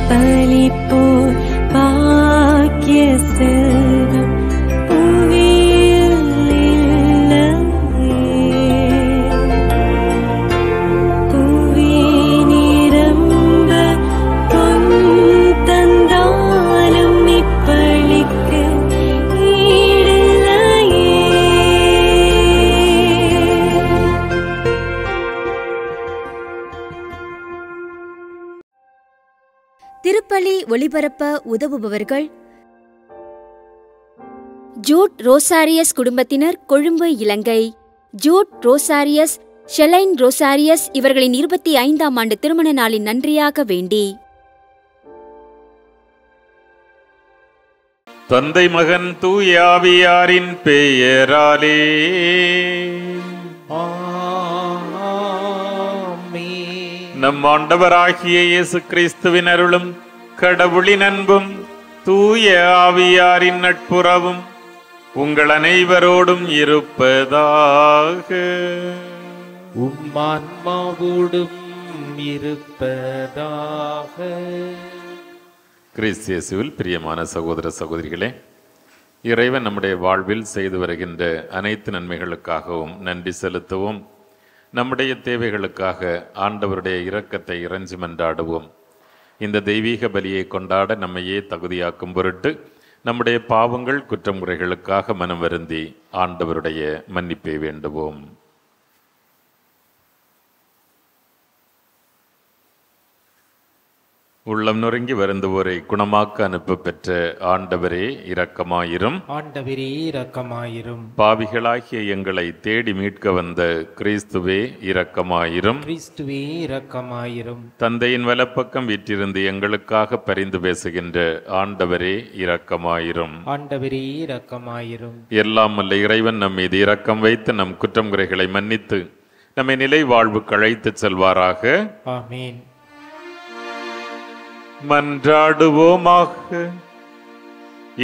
பலிப்போர் பாக்கிய செல்வம் புவியில் இல்லையே. புவி நிரம்ப பொன் தந்தாலும் இப்பளிக்கு ஈடில்லையே. திருப்பலி ஒளிபரப்ப உதவுபவர்கள் ஜூட் ரோசாரியஸ் குடும்பத்தினர், கொழும்பு, இலங்கை. ஜூட் ரோசாரியஸ், ஷெலைன் ரோசாரியஸ் இவர்களின் 25ஆம் ஆண்டு திருமண நாளின் நன்றியாக வேண்டி. தந்தை மகன் தூய ஆவியாரின் பெயராலே நம் ஆண்டவராகிய இயேசு கிறிஸ்துவின் அருளும் கடவுளின் அன்பும் தூய ஆவியாரின் நட்புறவும் உங்கள் அனைவரோடும் இருப்பதாக. உம்மான்மாவோடும் இருப்பதாக. கிறிஸ்து இயேசுவில் பிரியமான சகோதர சகோதரிகளே, இறைவன் நம்முடைய வாழ்வில் செய்து வருகின்ற அனைத்து நன்மைகளுக்காகவும் நன்றி செலுத்துவோம். நம்முடைய தேவைகளுக்காக ஆண்டவருடைய இரக்கத்தை இறைஞ்சி மன்றாடுவோம். இந்த தெய்வீக பலியை கொண்டாட நம்மையே தகுதியாக்கும் பொருட்டு நம்முடைய பாவங்கள் குற்றம் குறைகளுக்காக மனம் வருந்தி ஆண்டவருடைய மன்னிப்பை வேண்டுவோம். உள்ளம் நொறுங்கி வருந்துவோரை குணமாக்க அனுப்ப பெற்ற ஆண்டவரே இரக்கமாயிரும். ஆண்டவரே இரக்கமாயிரும். பாவிகளாகிய எங்களை தேடி மீட்க வந்த கிறிஸ்துவே இரக்கமாயிரும். கிறிஸ்துவே இரக்கமாயிரும். தந்தையின் வலப்பக்கம் வீற்றிருந்து எங்களுக்காக பரிந்து பேசுகின்ற ஆண்டவரே இரக்கமாயிரும். ஆண்டவரே இரக்கமாயிரும். எல்லாம் வல்ல இறைவன் நம் மீது இரக்கம் வைத்து நம் குற்றம் குறைகளை மன்னித்து நம்மை நிலை வாழ்வுக்கு அழைத்து செல்வாராக. ஆமீன். மன்றாடுவோமாக.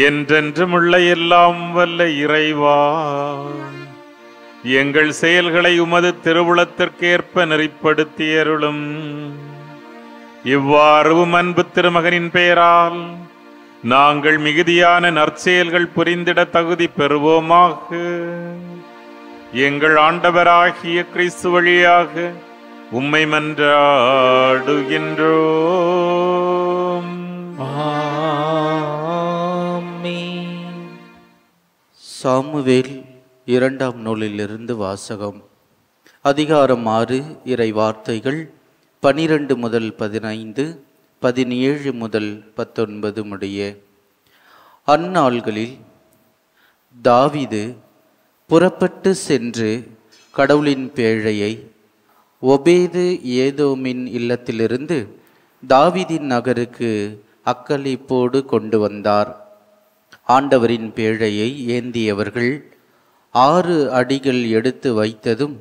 என்றென்றுமுள்ள எல்லாம் வல்ல இறைவா, எங்கள் செயல்களை உமது திருவுளத்திற்கேற்ப நெறிப்படுத்தியருளும். இவ்வாறு அன்பு திருமகனின் பெயரால் நாங்கள் மிகுதியான நற்செயல்கள் புரிந்திட தகுதி பெறுவோமாக. எங்கள் ஆண்டவராகிய கிறிஸ்து வழியாக உம்மை மன்றாடுகின்றோம். ஆமென். சாமுவேல் 2ஆம் நூலிலிருந்து வாசகம். அதிகாரம் 6, இறை வார்த்தைகள் 12 முதல் 15, 17 முதல் 19 முடிய. அந்நாள்களில் தாவீது புறப்பட்டு சென்று கடவுளின் பேழையை ஒபேது ஏதோமின் இல்லத்திலிருந்து தாவீதின் நகருக்கு அக்களிப்போடு கொண்டு வந்தார். ஆண்டவரின் பேழையை ஏந்தியவர்கள் 6 அடிகள் எடுத்து வைத்ததும்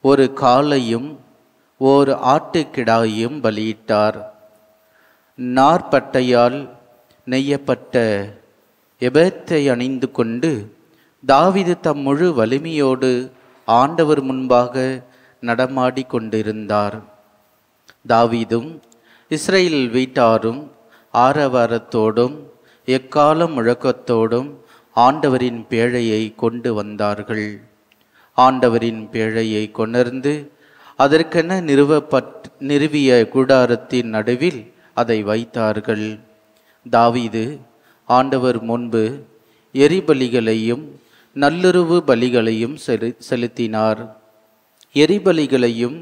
ஒரு காளையும் ஓர் ஆட்டுக்கிடாயையும் பலியிட்டார். நார்பட்டையால் நெய்யப்பட்ட எபேத்தை அணிந்து கொண்டு தாவீது தம் முழு வலிமையோடு ஆண்டவர் முன்பாக நடமாடி கொண்டிருந்தார். தாவீதும் இஸ்ரேல் வீட்டாரும் ஆரவாரத்தோடும் எக்காலம் முழக்கத்தோடும் ஆண்டவரின் பேழையை கொண்டு வந்தார்கள். ஆண்டவரின் பேழையை கொணர்ந்து அதற்கென நிறுவிய கூடாரத்தின் நடுவில் அதை வைத்தார்கள். தாவீது ஆண்டவர் முன்பு எரிபலிகளையும் நல்லுறவு பலிகளையும் செலுத்தினார். எரிபலிகளையும்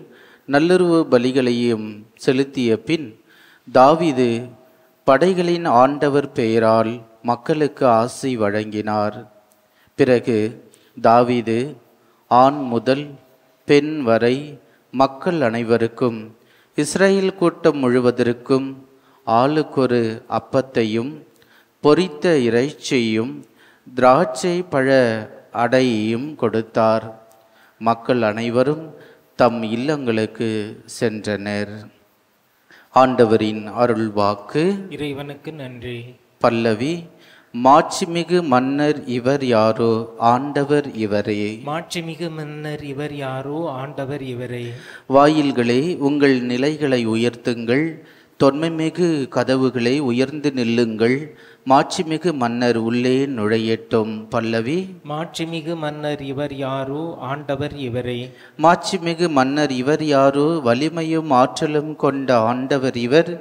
நல்லுறவு பலிகளையும் செலுத்திய பின் தாவீது படைகளின் ஆண்டவர் பெயரால் மக்களுக்கு ஆசி வழங்கினார். பிறகு தாவீது ஆண் முதல் பெண் வரை மக்கள் அனைவருக்கும் இஸ்ரேல் கூட்டம் முழுவதற்கும் ஆளுக்கொரு அப்பத்தையும் பொரித்த இறைச்சியையும் திராட்சை பழ அடையையும் கொடுத்தார். மக்கள் அனைவரும் தம் இல்லங்களுக்கு சென்றனர். ஆண்டவரின் அருள்வாக்கு. இறைவனுக்கு நன்றி. பல்லவி. மாட்சிமிகு மன்னர் இவர் யாரோ, ஆண்டவர் இவரே. மாட்சிமிகு மன்னர் இவர் யாரோ, ஆண்டவர் இவரே. வாயில்களே, உங்கள் நிலைகளை உயர்த்துங்கள், தொன்மைமிகு கதவுகளை உயர்ந்து நில்லுங்கள், மாட்சிமிகு மன்னர் உள்ளே நுழையட்டும். பல்லவி. மாட்சிமிகு மன்னர் இவர் யாரோ, ஆண்டவர் இவரே. மாட்சிமிகு மன்னர் இவர் யாரோ, வலிமையும் ஆற்றலும் கொண்ட ஆண்டவர் இவர்.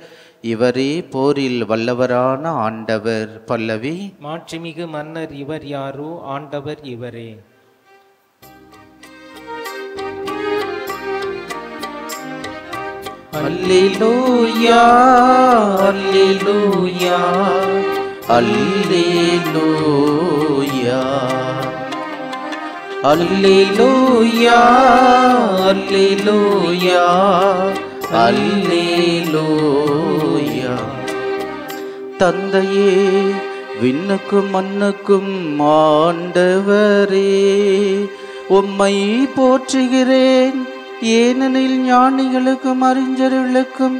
இவரே போரில் வல்லவரான ஆண்டவர். பல்லவி. மாட்சிமிகு மன்னர் இவர் யாரோ, ஆண்டவர் இவரே. அல்லேலூயா, அல்லேலூயா, அல்லேலூயா, அல்லேலூயா, அல்லேலூயா, அல்லேலூயா. தந்தையே, விண்ணுக்கும் மண்ணுக்கும் ஆண்டவரே, உம்மை போற்றுகிறேன். ஏனெனில் ஞானிகளுக்கும் அறிஞர்களுக்கும்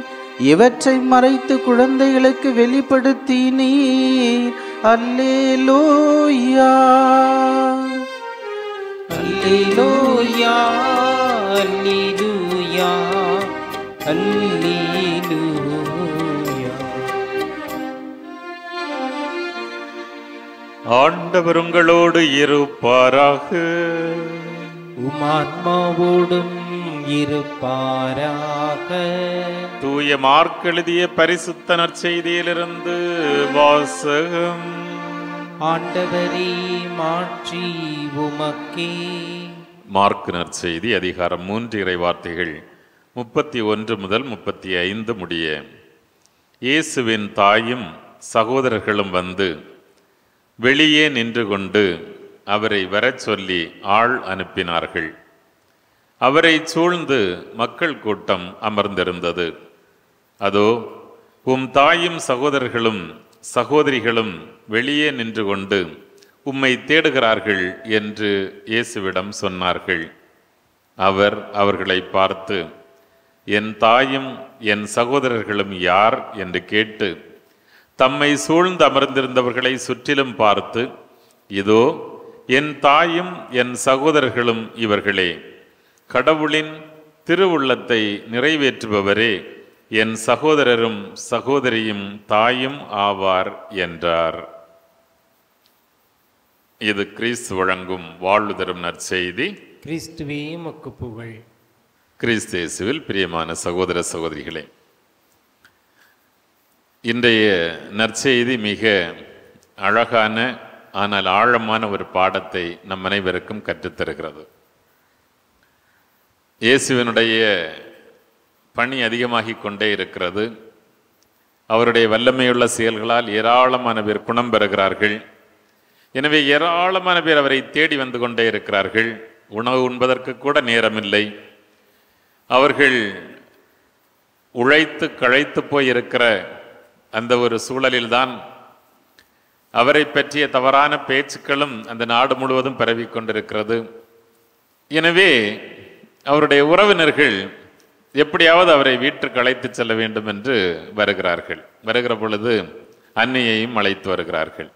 இவற்றை மறைத்து குழந்தைகளுக்கு வெளிப்படுத்தினீர். அல்லேலூயா, அல்லேலூயா, அல்லேலூயா, அல்லேலூயா. ஆண்டவர் உங்களோடு இருப்பாராக. உமாத்மாவோடும் இருப்பாராக. தூய மார்க் எழுதிய பரிசுத்த நற்செய்தியிலிருந்து வாசகம். ஆண்டவரே, மாட்சி உமக்கே. மார்க் நற்செய்தி அதிகாரம் 3 இறைவார்த்தைகள் 31 முதல் 35 முடிய. இயேசுவின் தாயும் சகோதரர்களும் வந்து வெளியே நின்று கொண்டு அவரை வரச் சொல்லி ஆள் அனுப்பினார்கள். அவரை சூழ்ந்து மக்கள் கூட்டம் அமர்ந்திருந்தது. அதோ, உம் தாயும் சகோதரர்களும் சகோதரிகளும் வெளியே நின்று கொண்டு உம்மை தேடுகிறார்கள் என்று இயேசுவிடம் சொன்னார்கள். அவர் அவர்களை பார்த்து, என் தாயும் என் சகோதரர்களும் யார் என்று கேட்டு தம்மை சூழ்ந்து அமர்ந்திருந்தவர்களை சுற்றிலும் பார்த்து, இதோ என் தாயும் என் சகோதரர்களும் இவர்களே, கடவுளின் திருவுள்ளத்தை நிறைவேற்றுபவரே என் சகோதரரும் சகோதரியும் தாயும் ஆவார் என்றார். இது கிறிஸ்து வழங்கும் வாழ்வு தரும் நற்செய்தி. கிறிஸ்துவே உமக்கு புகழ். கிறிஸ்து இயேசுவில் பிரியமான சகோதர சகோதரிகளே, இன்றைய நற்செய்தி மிக அழகான ஆனால் ஆழமான ஒரு பாடத்தை நம் அனைவருக்கும் கற்றுத்தருகிறது. இயேசுவினுடைய பணி அதிகமாகி கொண்டே இருக்கிறது. அவருடைய வல்லமையுள்ள செயல்களால் ஏராளமான பேர் குணம் பெறுகிறார்கள். எனவே ஏராளமான பேர் அவரை தேடி வந்து கொண்டே இருக்கிறார்கள். உணவு உண்பதற்கு கூட நேரமில்லை. அவர்கள் உழைத்து களைத்து போய் இருக்கிற அந்த ஒரு சூழலில்தான் அவரை பற்றிய தவறான பேச்சுக்களும் அந்த நாடு முழுவதும் பரவி கொண்டிருக்கிறது. எனவே அவருடைய உறவினர்கள் எப்படியாவது அவரை வீட்டுக்கு அழைத்து செல்ல வேண்டும் என்று வருகிறார்கள். வருகிற பொழுது அன்னையையும் அழைத்து வருகிறார்கள்.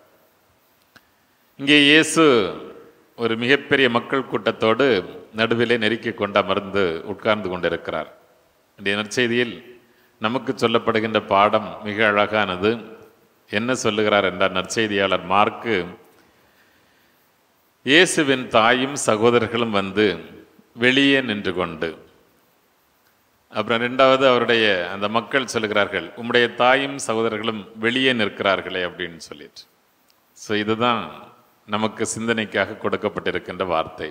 இங்கே இயேசு ஒரு மிகப்பெரிய மக்கள் கூட்டத்தோடு நடுவிலே நெருக்கி கொண்டு அமர்ந்து உட்கார்ந்து கொண்டிருக்கிறார். இந்த நற்செய்தியில் நமக்கு சொல்லப்படுகின்ற பாடம் மிக அழகானது. என்ன சொல்லுகிறார் என்றால், நற்செய்தியாளர் மார்க்கு, இயேசுவின் தாயும் சகோதரர்களும் வந்து வெளியே நின்று கொண்டு, அப்புறம் ரெண்டாவது அவருடைய அந்த மக்கள் சொல்லுகிறார்கள், உம்முடைய தாயும் சகோதரர்களும் வெளியே நிற்கிறார்களே அப்படின்னு சொல்லிட்டு. ஸோ இதுதான் நமக்கு சிந்தனைக்காக கொடுக்கப்பட்டிருக்கின்ற வார்த்தை.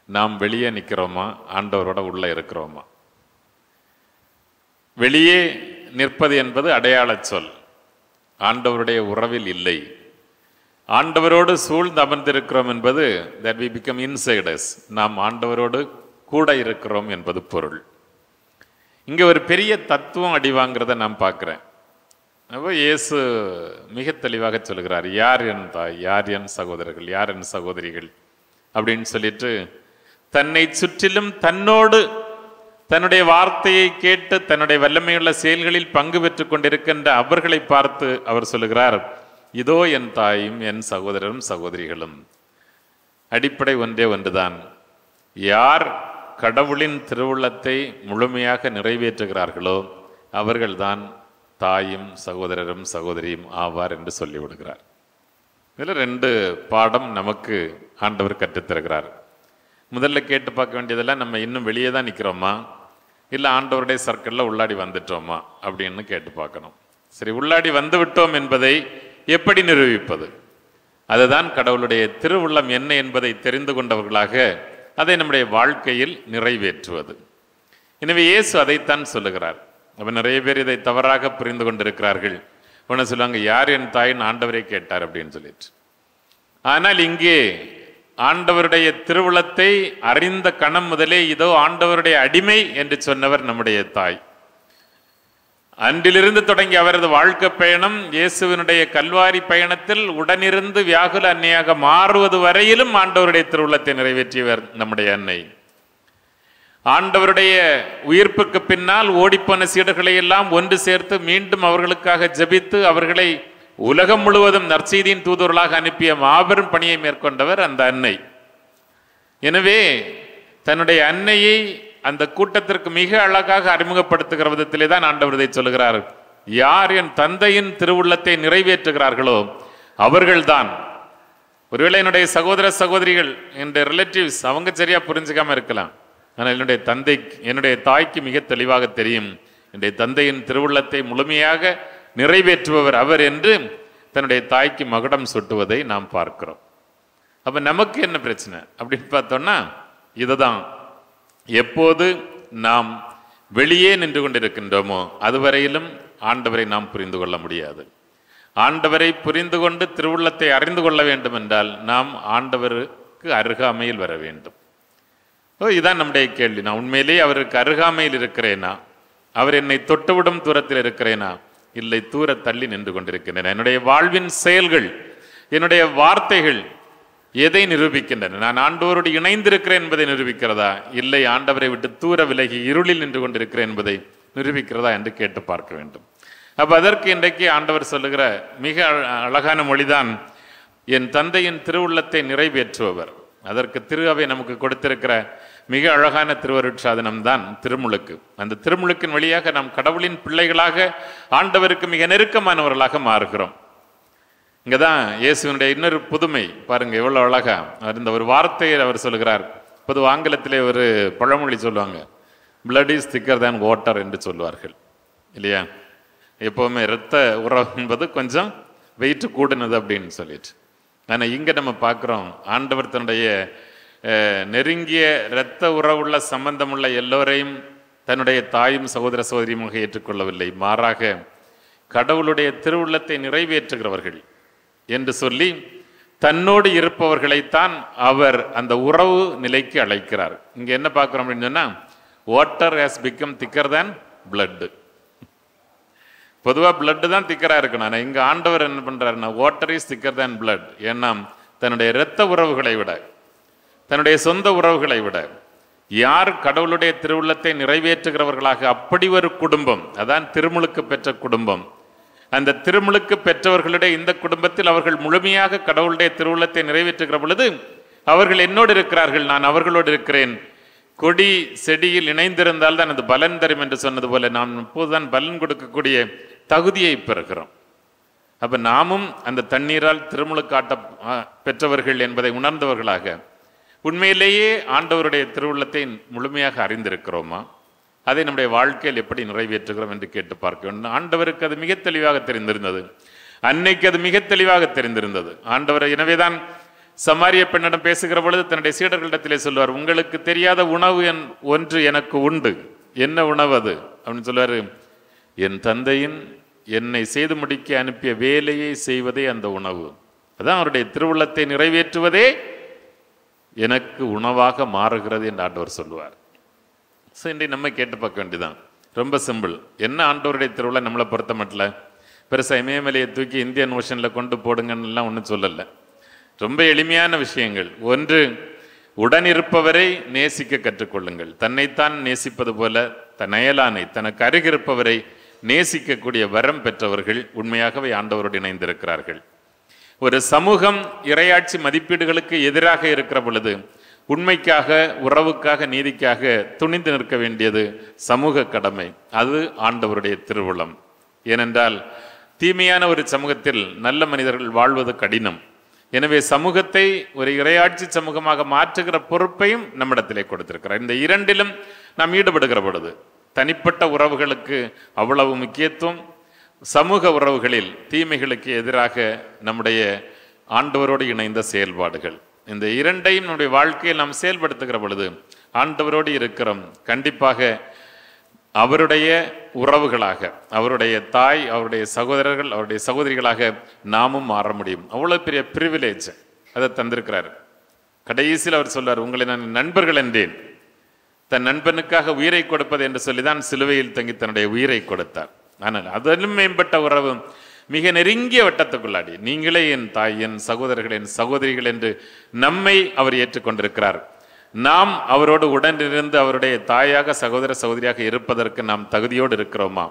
நாம் வெளியே நிற்கிறோமா, ஆண்டவரோட உள்ள இருக்கிறோமா? வெளியே நிற்பது என்பது அடையாள சொல், ஆண்டவருடைய உறவில் இல்லை. ஆண்டவரோடு சூழ்ந்து அமர்ந்திருக்கிறோம் என்பது that we become insiders, நாம் ஆண்டவரோடு கூட இருக்கிறோம் என்பது பொருள். இங்கே ஒரு பெரிய தத்துவம் அடி வாங்கிறத நான் பார்க்குறேன். அப்போ இயேசு மிக தெளிவாக சொல்கிறார், யார் என் தாய், யார் என் சகோதரர்கள், யார் என் சகோதரிகள் அப்படின்னு சொல்லிட்டு தன்னை சுற்றிலும் தன்னோடு தன்னுடைய வார்த்தையை கேட்டு தன்னுடைய வல்லமையுள்ள செயல்களில் பங்கு பெற்று கொண்டிருக்கின்ற அவர்களை பார்த்து அவர் சொல்லுகிறார், இதோ என் தாயும் என் சகோதரரும் சகோதரிகளும். அடிப்படை ஒன்றே ஒன்றுதான், யார் கடவுளின் திருவுள்ளத்தை முழுமையாக நிறைவேற்றுகிறார்களோ அவர்கள்தான் தாயும் சகோதரரும் சகோதரியும் ஆவார் என்று சொல்லிவிடுகிறார். இதில் 2 பாடம் நமக்கு ஆண்டவர் கற்றுத்தருகிறார். முதல்ல கேட்டு பார்க்க வேண்டியதெல்லாம், நம்ம இன்னும் வெளியே தான் நிற்கிறோமா, இல்லை ஆண்டவருடைய சர்க்கிளில் உள்ளாடி வந்துட்டோமா அப்படின்னு கேட்டு பார்க்கணும். சரி, உள்ளாடி வந்து விட்டோம் என்பதை எப்படி நிரூபிப்பது? அதுதான் கடவுளுடைய திருவுள்ளம் என்ன என்பதை தெரிந்து கொண்டவர்களாக அதை நம்முடைய வாழ்க்கையில் நிறைவேற்றுவது. எனவே இயேசு அதைத்தான் சொல்லுகிறார். அப்போ நிறைய பேர் இதை தவறாக புரிந்து கொண்டிருக்கிறார்கள். ஒன்று சொல்லுவாங்க, யார் என் தாயின் ஆண்டவரை கேட்டார் அப்படின்னு சொல்லிட்டு. ஆனால் இங்கே ஆண்டவருடைய திருவுளத்தை அறிந்த கணம் முதலே இதோ ஆண்டவருடைய அடிமை என்று சொன்னவர் நம்முடைய தாய். அன்றிலிருந்து தொடங்கி அவரது வாழ்க்கை பயணம், இயேசுவினுடைய கல்வாரி பயணத்தில் உடனிருந்து வியாகுல அன்னையாக மாறுவது வரையிலும் ஆண்டவருடைய திருவுளத்தை நிறைவேற்றியவர் நம்முடைய அன்னை. ஆண்டவருடைய உயிர்ப்புக்கு பின்னால் ஓடிப்போன சீடர்களை எல்லாம் ஒன்று சேர்த்து மீண்டும் அவர்களுக்காக ஜெபித்து அவர்களை உலகம் முழுவதும் நற்செய்தியின் தூதுவர்களாக அனுப்பிய மாபெரும் பணியை மேற்கொண்டவர் அந்த அன்னை. எனவே தன்னுடைய அன்னையை அந்த கூட்டத்திற்கு மிக அழகாக அறிமுகப்படுத்துகிற விதத்திலே தான் ஆண்டவர் இதை சொல்லுகிறார். யார் என் தந்தையின் திருவுள்ளத்தை நிறைவேற்றுகிறார்களோ அவர்கள்தான். ஒருவேளை என்னுடைய சகோதர சகோதரிகள், என்னுடைய ரிலேட்டிவ்ஸ், அவங்க சரியா புரிஞ்சுக்காம இருக்கலாம். ஆனால் என்னுடைய தாய்க்கு மிக தெளிவாக தெரியும், என்னுடைய தந்தையின் திருவுள்ளத்தை முழுமையாக நிறைவேற்றுபவர் அவர் என்று தன்னுடைய தாய்க்கு மகுடம் சுட்டுவதை நாம் பார்க்கிறோம். அப்ப நமக்கு என்ன பிரச்சனை அப்படின்னு பார்த்தோம்னா, இதுதான். எப்போது நாம் வெளியே நின்று கொண்டிருக்கின்றோமோ அதுவரையிலும் ஆண்டவரை நாம் புரிந்து கொள்ள முடியாது. ஆண்டவரை புரிந்து கொண்டு திருவுள்ளத்தை அறிந்து கொள்ள வேண்டும் என்றால் நாம் ஆண்டவருக்கு அருகாமையில் வர வேண்டும். இதுதான் நம்முடைய கேள்வி. நான் உண்மையிலேயே அவருக்கு அருகாமையில் இருக்கிறேனா? அவர் என்னை தொட்டுவிடும் தூரத்தில் இருக்கிறேனா? இல்லை, தூர தள்ளி நின்று கொண்டிருக்கின்றன. என்னுடைய வாழ்வின் செயல்கள், என்னுடைய வார்த்தைகள் எதை நிரூபிக்கின்றன? நான் ஆண்டவரோடு இணைந்திருக்கிறேன் என்பதை நிரூபிக்கிறதா, இல்லை ஆண்டவரை விட்டு தூர விலகி இருளில் நின்று கொண்டிருக்கிறேன் என்பதை நிரூபிக்கிறதா என்று கேட்டு பார்க்க வேண்டும். அப்ப அதற்கு இன்றைக்கு ஆண்டவர் சொல்லுகிற மிக அழகான மொழிதான், என் தந்தையின் திருவுள்ளத்தை நிறைவேற்றுபவர். அதற்கு திரு அவை நமக்கு கொடுத்திருக்கிற மிக அழகான திருவருட்சாதனம் தான் திருமுழுக்கு. அந்த திருமுழுக்கின் வழியாக நாம் கடவுளின் பிள்ளைகளாக ஆண்டவருக்கு மிக நெருக்கமானவர்களாக மாறுகிறோம். இங்கதான் இயேசுவினுடைய இன்னொரு புதுமை பாருங்க, எவ்வளவு அழகா இந்த ஒரு வார்த்தையை அவர் சொல்லுகிறார். பொது ஆங்கிலத்திலே ஒரு பழமொழி சொல்லுவாங்க, பிளட் இஸ் திக்கர் தேன் வாட்டர் என்று சொல்லுவார்கள் இல்லையா? எப்பவுமே இரத்த உறவு என்பது கொஞ்சம் வெயிட் கூடுனது அப்படின்னு சொல்லிட்டு. ஆனால் இங்கே நம்ம பார்க்குறோம், ஆண்டவர் தன்னுடைய நெருங்கிய இரத்த உறவுள்ள சம்பந்தமுள்ள எல்லோரையும் தன்னுடைய தாயும் சகோதர சகோதரியுமாக ஏற்றுக்கொள்ளவில்லை. மாறாக கடவுளுடைய திருவுள்ளத்தை நிறைவேற்றுகிறவர்கள் என்று சொல்லி தன்னோடு இருப்பவர்களைத்தான் அவர் அந்த உறவு நிலைக்கு அழைக்கிறார். இங்கே என்ன பார்க்குறோம் அப்படின்னு சொன்னால், வாட்டர் ஹேஸ் பிகம் திக்கர் தேன் பிளட். பொதுவாக பிளட்டு தான் திக்கராக இருக்கணும். ஆனால் இங்கே ஆண்டவர் என்ன பண்ணுறாருன்னா, வாட்டர் இஸ் திக்கர் தேன் பிளட். ஏன்னா தன்னுடைய இரத்த உறவுகளை விட, தன்னுடைய சொந்த உறவுகளை விட யார் கடவுளுடைய திருவுள்ளத்தை நிறைவேற்றுகிறவர்களாக அப்படி ஒரு குடும்பம், அதான் திருமுழுக்கு பெற்ற குடும்பம். அந்த திருமுழுக்கு பெற்றவர்களுடைய இந்த குடும்பத்தில் அவர்கள் முழுமையாக கடவுளுடைய திருவுள்ளத்தை நிறைவேற்றுகிற பொழுது அவர்கள் என்னோடு இருக்கிறார்கள், நான் அவர்களோடு இருக்கிறேன். கொடி செடியில் இணைந்திருந்தால் தான் அது பலன் தரும் என்று சொன்னது போல நாம் இப்போதுதான் பலன் கொடுக்கக்கூடிய தகுதியை பெறுகிறோம். அப்ப நாமும் அந்த தண்ணீரால் திருமுழுக்காட்ட பெற்றவர்கள் என்பதை உணர்ந்தவர்களாக உண்மையிலேயே ஆண்டவருடைய திருவுள்ளத்தை முழுமையாக அறிந்திருக்கிறோமா? அதை நம்முடைய வாழ்க்கையில் எப்படி நிறைவேற்றுகிறோம் என்று கேட்டு பார்க்க வேண்டும். ஆண்டவருக்கு அது மிக தெளிவாக தெரிந்திருந்தது, அன்னைக்கு அது மிக தெளிவாக தெரிந்திருந்தது. ஆண்டவர் எனவேதான் சமாரிய பெண்ணிடம் பேசுகிற பொழுது தன்னுடைய சீடர்களிடத்திலே சொல்லுவார், உங்களுக்கு தெரியாத உணவு ஒன்று எனக்கு உண்டு. என்ன உணவு அது அப்படின்னு சொல்லுவார், என் தந்தையின் என்னை செய்து முடிக்க அனுப்பிய வேலையை செய்வதே அந்த உணவு. அதான் அவருடைய திருவுள்ளத்தை நிறைவேற்றுவதே எனக்கு உணவாக மாறுகிறது என்று ஆண்டவர் சொல்லுவார். ஸோ இன்றைக்கு நம்ம கேட்டு பார்க்க வேண்டியதான், ரொம்ப சிம்பிள். என்ன ஆண்டவருடைய திருவிழா நம்மளை பொறுத்த மட்டும் பெருசாக இமயமலையை தூக்கி இந்தியன் ஓஷனில் கொண்டு போடுங்கன்னெலாம் ஒன்றும் சொல்லலை. ரொம்ப எளிமையான விஷயங்கள். ஒன்று, உடனிருப்பவரை நேசிக்க கற்றுக்கொள்ளுங்கள். தன்னைத்தான் நேசிப்பது போல தன் அயலானை, தனக்கு அருகிருப்பவரை நேசிக்கக்கூடிய வரம் பெற்றவர்கள் உண்மையாகவே ஆண்டவரோடு இணைந்திருக்கிறார்கள். ஒரு சமூகம் இறையாட்சி மதிப்பீடுகளுக்கு எதிராக இருக்கிற பொழுது உண்மைக்காக, உறவுக்காக, நீதிக்காக துணிந்து நிற்க வேண்டியது சமூக கடமை. அது ஆண்டவருடைய திருவுளம். ஏனென்றால் தீமையான ஒரு சமூகத்தில் நல்ல மனிதர்கள் வாழ்வது கடினம். எனவே சமூகத்தை ஒரு இறையாட்சி சமூகமாக மாற்றுகிற பொறுப்பையும் நம்மிடத்திலே கொடுத்திருக்கிறார். இந்த இரண்டிலும் நாம் ஈடுபடுகிற பொழுது தனிப்பட்ட உறவுகளுக்கு அவ்வளவு முக்கியத்துவம், சமூக உறவுகளில் தீமைகளுக்கு எதிராக நம்முடைய ஆண்டவரோடு இணைந்த செயல்பாடுகள், இந்த இரண்டையும் நம்முடைய வாழ்க்கையில் நாம் செயல்படுத்துகிற பொழுது ஆண்டவரோடு இருக்கிறோம். கண்டிப்பாக அவருடைய உறவுகளாக, அவருடைய தாய், அவருடைய சகோதரர்கள், அவருடைய சகோதரிகளாக நாமும் மாற முடியும். அவ்வளோ பெரிய ப்ரிவிலேஜ் அதை தந்திருக்கிறார். கடைசியில் அவர் சொல்றார், உங்களை நான் நண்பர்கள் என்றேன். தன் நண்பனுக்காக உயிரை கொடுப்பது என்று சொல்லிதான் சிலுவையில் தங்கி தன்னுடைய உயிரை கொடுத்தார். ஆனால் அதிலும் மேம்பட்ட உறவு மிக நெருங்கிய வட்டத்துக்குள்ளாடி நீங்களே என் தாய், என் சகோதரர்கள், என் சகோதரிகள் என்று நம்மை அவர் ஏற்றுக்கொண்டிருக்கிறார். நாம் அவரோடு உடனிருந்து அவருடைய தாயாக, சகோதர சகோதரியாக இருப்பதற்கு நாம் தகுதியோடு இருக்கிறோமா?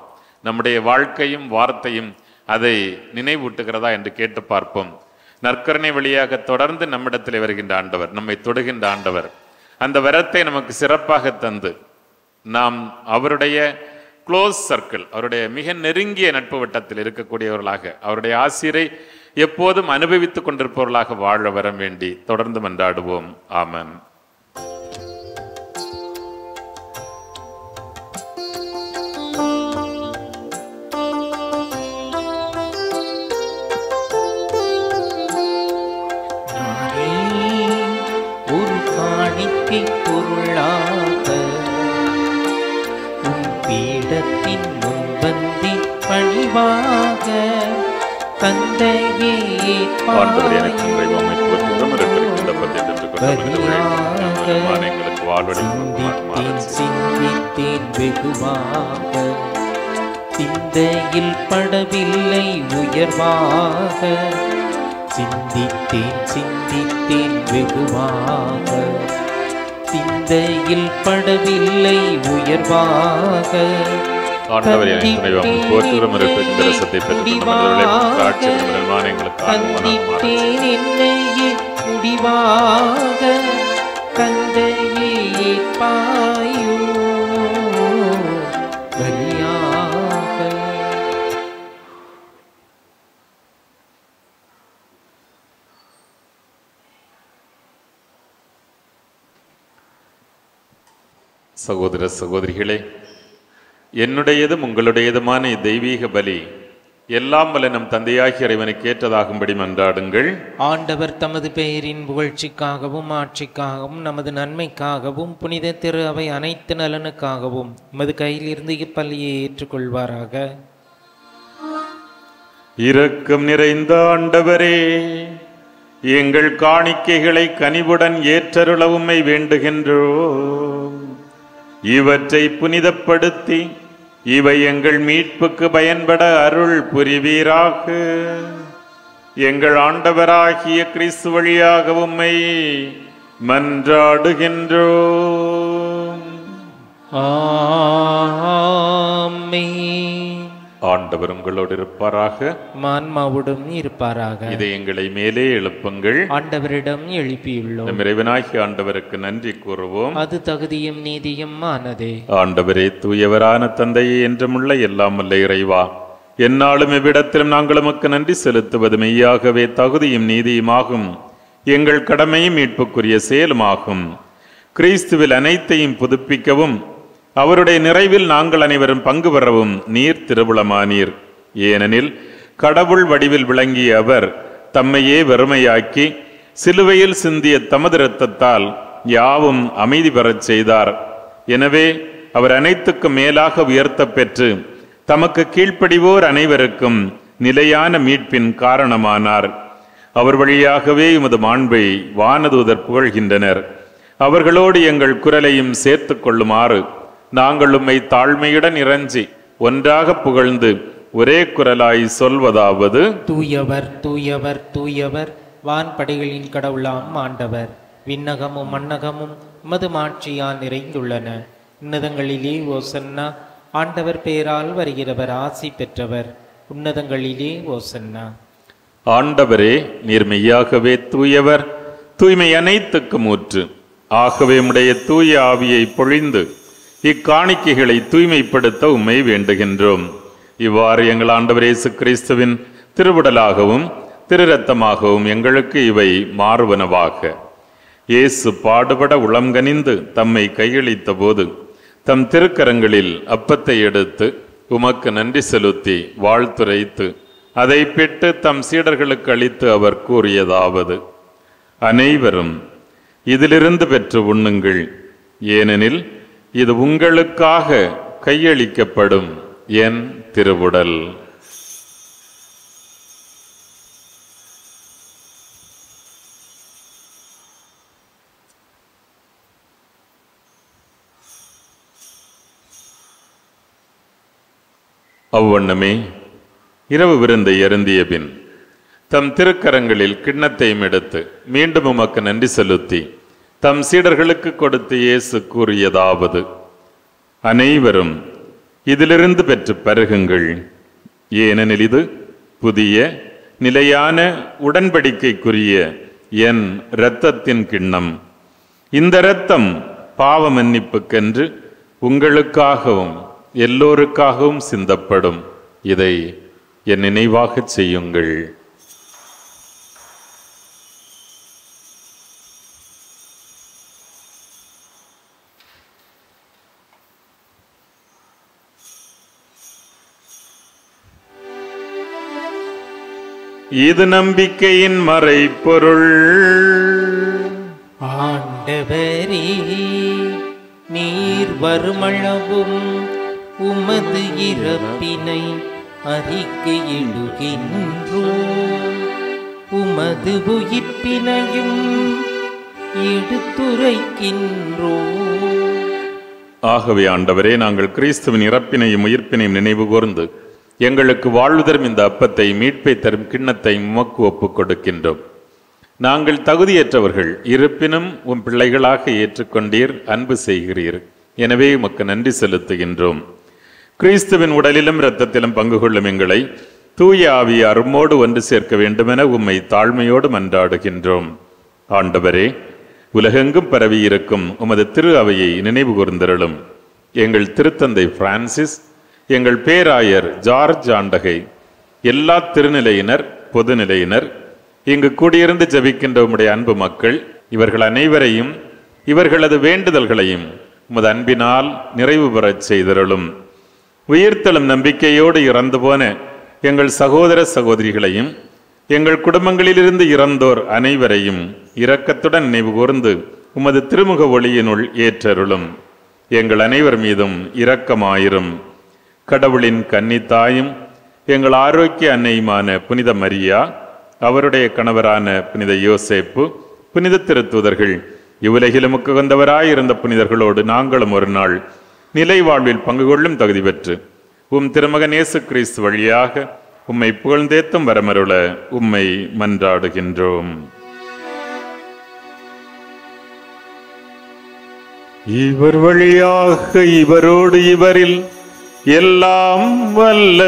நம்முடைய வாழ்க்கையும் வார்த்தையும் அதை நினைவூட்டுகிறதா என்று கேட்டு பார்ப்போம். நற்கருணை வழியாக தொடர்ந்து நம்மிடத்தில் வருகின்ற ஆண்டவர், நம்மை தொடுகின்ற ஆண்டவர், அந்த வரத்தை நமக்கு சிறப்பாக தந்து நாம் அவருடைய க்ளோஸ் சர்க்கிள், அவருடைய மிக நெருங்கிய நட்பு வட்டத்தில் இருக்கக்கூடியவர்களாக, அவருடைய ஆசிரை எப்போதும் அனுபவித்துக் கொண்டிருப்பவர்களாக வாழ வர வேண்டி தொடர்ந்து மன்றாடுவோம். ஆமென். பொருளாக உன் பீடத்தின் முன்பந்தி பணிவாக தந்தையே சிந்தித்தேன் வெகுவாக, சிந்தையில் படவில்லை உயர்வாக, சிந்தித்தேன் வெகுவாக, சிந்தையில் படவில்லை உயர்வாக, கண்டித்தேன் என்னையே முடிவாக, தந்தையே பாயோ பலியாக. சகோதர சகோதரிகளே, என்னுடையதும் உங்களுடையதுமான தெய்வீக பலி எல்லாம் வல்ல நம் தந்தையாகிய இறைவனுக்கு ஏற்றதாகும்படி மன்றாடுங்கள். ஆண்டவர் தமது பெயரின் புகழ்ச்சிக்காகவும் ஆட்சிக்காகவும் நமது நன்மைக்காகவும் புனித திரு அவை அனைத்து நலனுக்காகவும் உமது கையிலிருந்து இப்பலியை ஏற்றுக்கொள்வாராக. இரக்கம் நிறைந்த ஆண்டவரே, எங்கள் காணிக்கைகளை கனிவுடன் ஏற்றருள உம்மை வேண்டுகின்றோம். இவற்றை புனிதப்படுத்தி இவை எங்கள் மீட்புக்கு பயன்பட அருள் புரிவீராக. எங்கள் ஆண்டவராகிய கிறிஸ்து வழியாக உம்மை மன்றாடுகின்றோம். ஆமென். ஆண்டவர் உங்களோடு இருப்பாராக, மான்மாவுடன் இருப்பாராக. இதை எங்களை மேலே எழுப்புங்கள். ஆண்டவரிடம் எழுப்பியுள்ளோம். நம் இறைவனாகிய ஆண்டவருக்கு நன்றி கூறுவோம். அது தகுதியும் நீதியும் ஆனதே. ஆண்டவரே, தூயவரான தந்தையே, என்றுமுள்ள எல்லாம் வல்ல இறைவா, எந்நாளும் இவ்விடத்திலும் நாங்கள் உமக்கு நன்றி செலுத்துவது மெய்யாகவே தகுதியும் நீதியுமாகும், எங்கள் கடமையும் மீட்புக்குரிய செயலுமாகும். கிறிஸ்துவில் அனைத்தையும் புதுப்பிக்கவும் அவருடைய நிறைவில் நாங்கள் அனைவரும் பங்கு பெறவும் நீர் திருவுளமானீர். ஏனெனில் கடவுள் வடிவில் விளங்கிய அவர் தம்மையே வெறுமையாக்கி சிலுவையில் சிந்திய தமது இரத்தத்தால் யாவும் அமைதி பெறச் செய்தார். எனவே அவர் அனைத்துக்கும் மேலாக உயர்த்த பெற்று தமக்கு கீழ்ப்படிவோர் அனைவருக்கும் நிலையான மீட்பின் காரணமானார். அவர் வழியாகவே உமது மாண்பை வானதூதர் புகழ்கின்றனர். அவர்களோடு எங்கள் குரலையும் சேர்த்து கொள்ளுமாறு நாங்கள் உம்மை தாழ்மையுடன் இறைஞ்சி ஒன்றாக புகழ்ந்து ஒரே குரலாய் சொல்வதாவது: தூயவர் தூயவர் தூயவர், வான்படைகளின் கடவுளாம் ஆண்டவர். விண்ணகமும் மண்ணகமும் உமது மாட்சியால் நிறைந்துள்ளன. உன்னதங்களிலே ஓசன்னா. ஆண்டவர் பெயரால் வருகிறவர் ஆசி பெற்றவர். உன்னதங்களிலே ஓசன்னா. ஆண்டவரே, நீர் மெய்யாகவே தூயவர், தூய்மை அனைத்துக்கும் ஊற்று. ஆகவே உம்முடைய தூய ஆவியை பொழிந்து இக்காணிக்கைகளை தூய்மைப்படுத்த உம்மை வேண்டுகின்றோம். இவ்வாறு எங்கள் ஆண்டவர் இயேசு கிறிஸ்துவின் திருவுடலாகவும் திரு இரத்தமாகவும் எங்களுக்கு இவை மாறுவனவாக. இயேசு பாடுபட உளம்கனிந்து தம்மை கையளித்த போது தம் திருக்கரங்களில் அப்பத்தை எடுத்து உமக்கு நன்றி செலுத்தி வாழ்த்துரைத்து அதை பெற்று தம் சீடர்களுக்கு அளித்து அவர் கூறியதாவது: அனைவரும் இதிலிருந்து பெற்று உண்ணுங்கள், ஏனெனில் இது உங்களுக்காக கையளிக்கப்படும் என் திருவுடல். அவ்வண்ணமே இரவு விருந்தை அருந்திய பின் தம் திருக்கரங்களில் கிண்ணத்தையும் எடுத்து மீண்டும் உமக்கு நன்றி செலுத்தி தம் சீடர்களுக்கு கொடுத்து இயேசு கூறியதாவது: அனைவரும் இதிலிருந்து பெற்று பருகுங்கள், ஏனெனில் இது புதிய நிலையான உடன்படிக்கைக்குரிய என் இரத்தத்தின் கிண்ணம். இந்த இரத்தம் பாவ மன்னிப்புக்கென்று உங்களுக்காகவும் எல்லோருக்காகவும் சிந்தப்படும். இதை என் நினைவாகச் செய்யுங்கள். இது நம்பிக்கையின் மறைபொருள். ஆண்டவரே, நீர் வருமளவும் உமது இறப்பினை அறிக்கையிடுகின்றோம், உமது உயிர்ப்பினையும் எடுத்துரைக்கின்றோம். ஆகவே ஆண்டவரே, நாங்கள் கிறிஸ்துவின் இறப்பினையும் உயிர்ப்பினையும் நினைவு கூர்ந்து எங்களுக்கு வாழ்வு தரும் இந்த அப்பத்தை, மீட்பை தரும் கிண்ணத்தை உமக்கு ஒப்புக் கொடுக்கின்றோம். நாங்கள் தகுதியற்றவர்கள், இருப்பினும் உம் பிள்ளைகளாக ஏற்றுக்கொண்டீர், அன்பு செய்கிறீர். எனவே உமக்கு நன்றி செலுத்துகின்றோம். கிறிஸ்துவின் உடலிலும் இரத்தத்திலும் பங்கு கொள்ளும் எங்களை தூய ஆவியார் உம்மோடு ஒன்று சேர்க்க வேண்டுமென உம்மை தாழ்மையோடு மன்றாடுகின்றோம். ஆண்டவரே, உலகெங்கும் பரவி இருக்கும் உமது திரு அவையை நினைவு கூர்ந்தருளும். எங்கள் திருத்தந்தை பிரான்சிஸ், எங்கள் பேராயர் ஜார்ஜ் ஆண்டகை, எல்லா திருநிலையினர், பொதுநிலையினர், இங்கு கூடியிருந்து ஜபிக்கின்ற உம்முடைய அன்பு மக்கள், இவர்கள் அனைவரையும் இவர்களது வேண்டுதல்களையும் உமது அன்பினால் நிறைவு பெறச் செய்தருளும். உயிர்த்தெழும் நம்பிக்கையோடு இறந்து போன எங்கள் சகோதர சகோதரிகளையும் எங்கள் குடும்பங்களிலிருந்து இறந்தோர் அனைவரையும் இரக்கத்துடன் நினைவு கூர்ந்து உமது திருமுக ஒளியினுள் ஏற்றருளும். எங்கள் அனைவர் மீதும் இரக்கமாயிரும். கடவுளின் கன்னித்தாயும் எங்கள் ஆரோக்கிய அன்னையுமான புனித மரியா, அவருடைய கணவரான புனித யோசேப்பு, புனித திருத்தூதர்கள், இவ்வுலகிலும் உகந்தவராயிருந்த புனிதர்களோடு நாங்களும் ஒரு நாள் நிலை வாழ்வில் பங்கு கொள்ளும் தகுதி பெற்று உம் திருமகன் இயேசு கிறிஸ்து வழியாக உம்மை புகழ்ந்தேத்தும் வரமருள உம்மை மன்றாடுகின்றோம். இவர் வழியாக இவரோடு இவரில் எல்லாம் வல்ல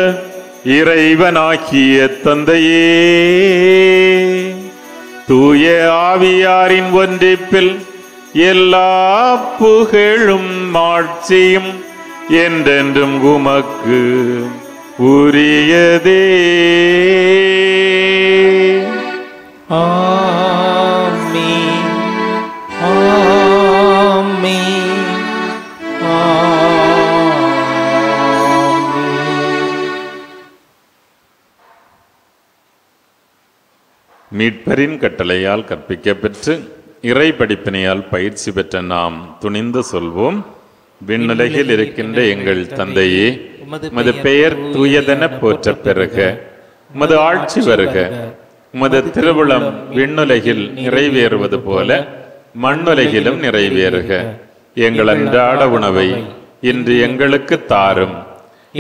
இறைவனாகிய தந்தையே, தூய ஆவியாரின் ஒன்றிப்பில் எல்லா புகழும் ஆட்சியும் என்றென்றும் உமக்கு உரியதே. ஆமென், ஆமென், ஆமென். மீட்பரின் கட்டளையால் கற்பிக்கப்பெற்று இறை படிப்பினையால் பயிற்சி பெற்ற நாம் துணிந்து சொல்வோம்: விண்ணுலகில் இருக்கின்ற எங்கள் தந்தையே, உமது பெயர் தூயதென போற்ற பெறுக, உமது ஆட்சி வருக, உமது திருவுளம் விண்ணுலகில் நிறைவேறுவது போல மண்ணுலகிலும் நிறைவேறுக. எங்கள் அன்றாட உணவை இன்று எங்களுக்கு தாரும்.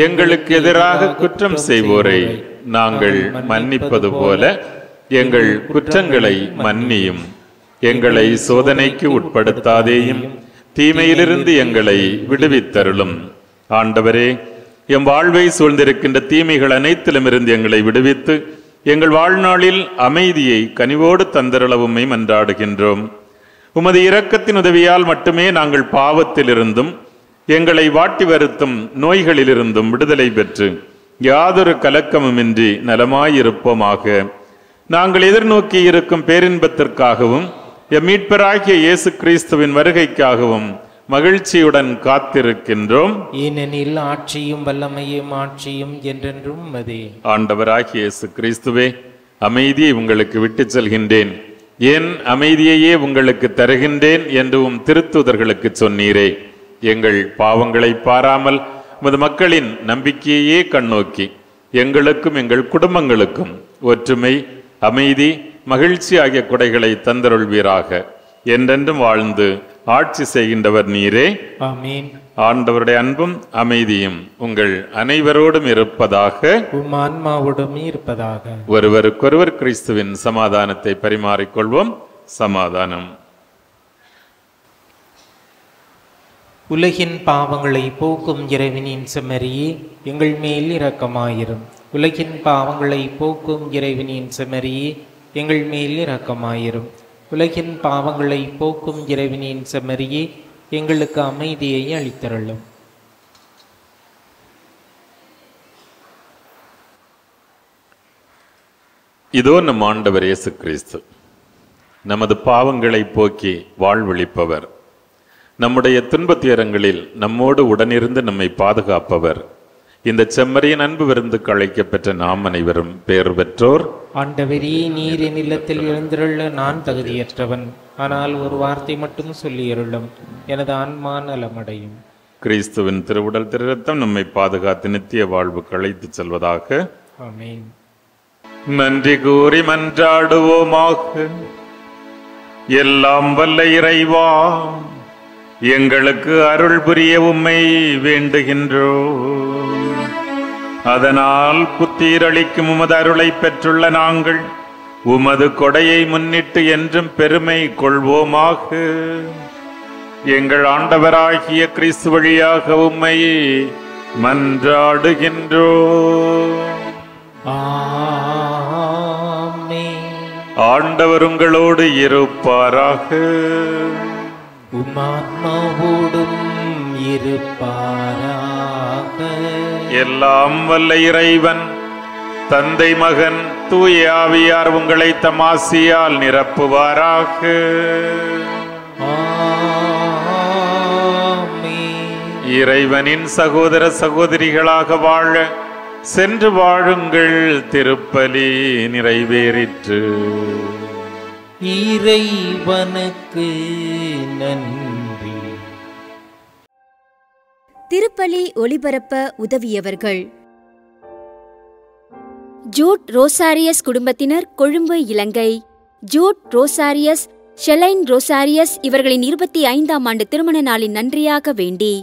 எங்களுக்கு எதிராக குற்றம் செய்வோரை நாங்கள் மன்னிப்பது போல எங்கள் குற்றங்களை மன்னியும். எங்களை சோதனைக்கு உட்படுத்தாதேயும், தீமையிலிருந்து எங்களை விடுவித்தருளும். ஆண்டவரே, எம் வாழ்வை சூழ்ந்திருக்கின்ற தீமைகள் அனைத்திலும் இருந்து எங்களை விடுவித்து எங்கள் வாழ்நாளில் அமைதியை கனிவோடு தந்தருளவுமை மன்றாடுகின்றோம். உமது இரக்கத்தின் உதவியால் மட்டுமே நாங்கள் பாவத்திலிருந்தும் எங்களை வாட்டி வருத்தும் நோய்களிலிருந்தும் விடுதலை பெற்று யாதொரு கலக்கமுமின்றி நலமாயிருப்போமாக. நாங்கள் எதிர்நோக்கி இருக்கும் பேரின்பத்திற்காகவும் எம் மீட்பராகிய இயேசு கிறிஸ்துவின் வருகைக்காகவும் மகிழ்ச்சியுடன் காத்திருக்கின்றோம். ஏனெனில் ஆட்சியும் வல்லமையும் ஆட்சியும் என்றென்றும் அதே. ஆண்டவராகிய இயேசு கிறிஸ்துவே, அமைதியை உங்களுக்கு விட்டுச் செல்கின்றேன், என் அமைதியையே உங்களுக்கு தருகின்றேன் என்று திருத்தூதர்களுக்கு சொன்னீரே. எங்கள் பாவங்களை பாராமல் உமது மக்களின் நம்பிக்கையே கண்ணோக்கி எங்களுக்கும் எங்கள் குடும்பங்களுக்கும் ஒற்றுமை, அமைதி, மகிழ்ச்சி ஆகிய கொடைகளை தந்தருள்வீராக. என்றென்றும் வாழ்ந்து ஆட்சி செய்கின்றவர் நீரே. ஆமென். ஆண்டவருடைய அன்பும் அமைதியும் உங்கள் அனைவரோடும் இருப்பதாக, உம் ஆன்மாவோடும் இருப்பதாக. ஒருவருக்கொருவர் கிறிஸ்துவின் சமாதானத்தை பரிமாறிக்கொள்வோம். சமாதானம். உலகின் பாவங்களை போக்கும் இறைவனின் செம்மறியே, எங்கள் மேல் இரக்கமாயிரும். உலகின் பாவங்களை போக்கும் இறைவனின் செம்மறியே, எங்கள் மேல் இரக்கமாயிரும். உலகின் பாவங்களை போக்கும் இறைவனின் செம்மறியே, எங்களுக்கு அமைதியை அளித்தருளும். இதோ நம் ஆண்டவர் இயேசு கிறிஸ்து, நமது பாவங்களை போக்கி வாழ்வளிப்பவர், நம்முடைய துன்பத் துயரங்களில் நம்மோடு உடனிருந்து நம்மை பாதுகாப்பவர். இந்த செம்மறியின் அன்பு விருந்துக்கு அழைக்கப்பெற்ற நாம் அனைவரும் பேர் பெற்றோர். ஆண்டவரே, நீர் என் இல்லத்தில் எழுந்திருள்ள நான் தகுதியற்றவன், ஆனால் ஒரு வார்த்தை மட்டும் சொல்லியருளும், எனது ஆன்மா நலமடையும். கிறிஸ்துவின் திருவுடல் திருரத்தம் நம்மை பாதுகாத்து நித்திய வாழ்வுக்கு அழைத்துச் செல்வதாக. ஆமென். நன்றி கூறி மன்றாடுவோமாக. எல்லாம் வல்ல இறைவா, எங்களுக்கு அருள் புரிய உம்மை வேண்டுகின்றோம். அதனால் புத்தீரளிக்கும் உமது அருளை பெற்றுள்ள நாங்கள் உமது கொடையை முன்னிட்டு என்றும் பெருமை கொள்வோமாக. எங்கள் ஆண்டவராகிய கிறிஸ்து வழியாக உம்மை மன்றாடுகின்றோம். ஆமென். ஆண்டவர் உங்களோடு இருப்பாராக. உமாத்மாவோடும் இருப்பாராக. எல்லாம் வல்ல இறைவன் தந்தை, மகன், தூய ஆவியார் உங்களை தம் ஆசியால் நிரப்புவாராக. ஆமென். இறைவனின் சகோதர சகோதரிகளாக வாழ சென்று வாழுங்கள். திருப்பலி நிறைவேறிற்று. இறைவனுக்கு நன்றி. திருப்பலி ஒளிபரப்ப உதவியவர்கள்: ஜூட் ரோசாரியஸ் குடும்பத்தினர், கொழும்பு, இலங்கை. ஜூட் ரோசாரியஸ், ஷெலைன் ரோசாரியஸ் இவர்களின் 25ஆம் ஆண்டு திருமண நாளின் நன்றியாக வேண்டி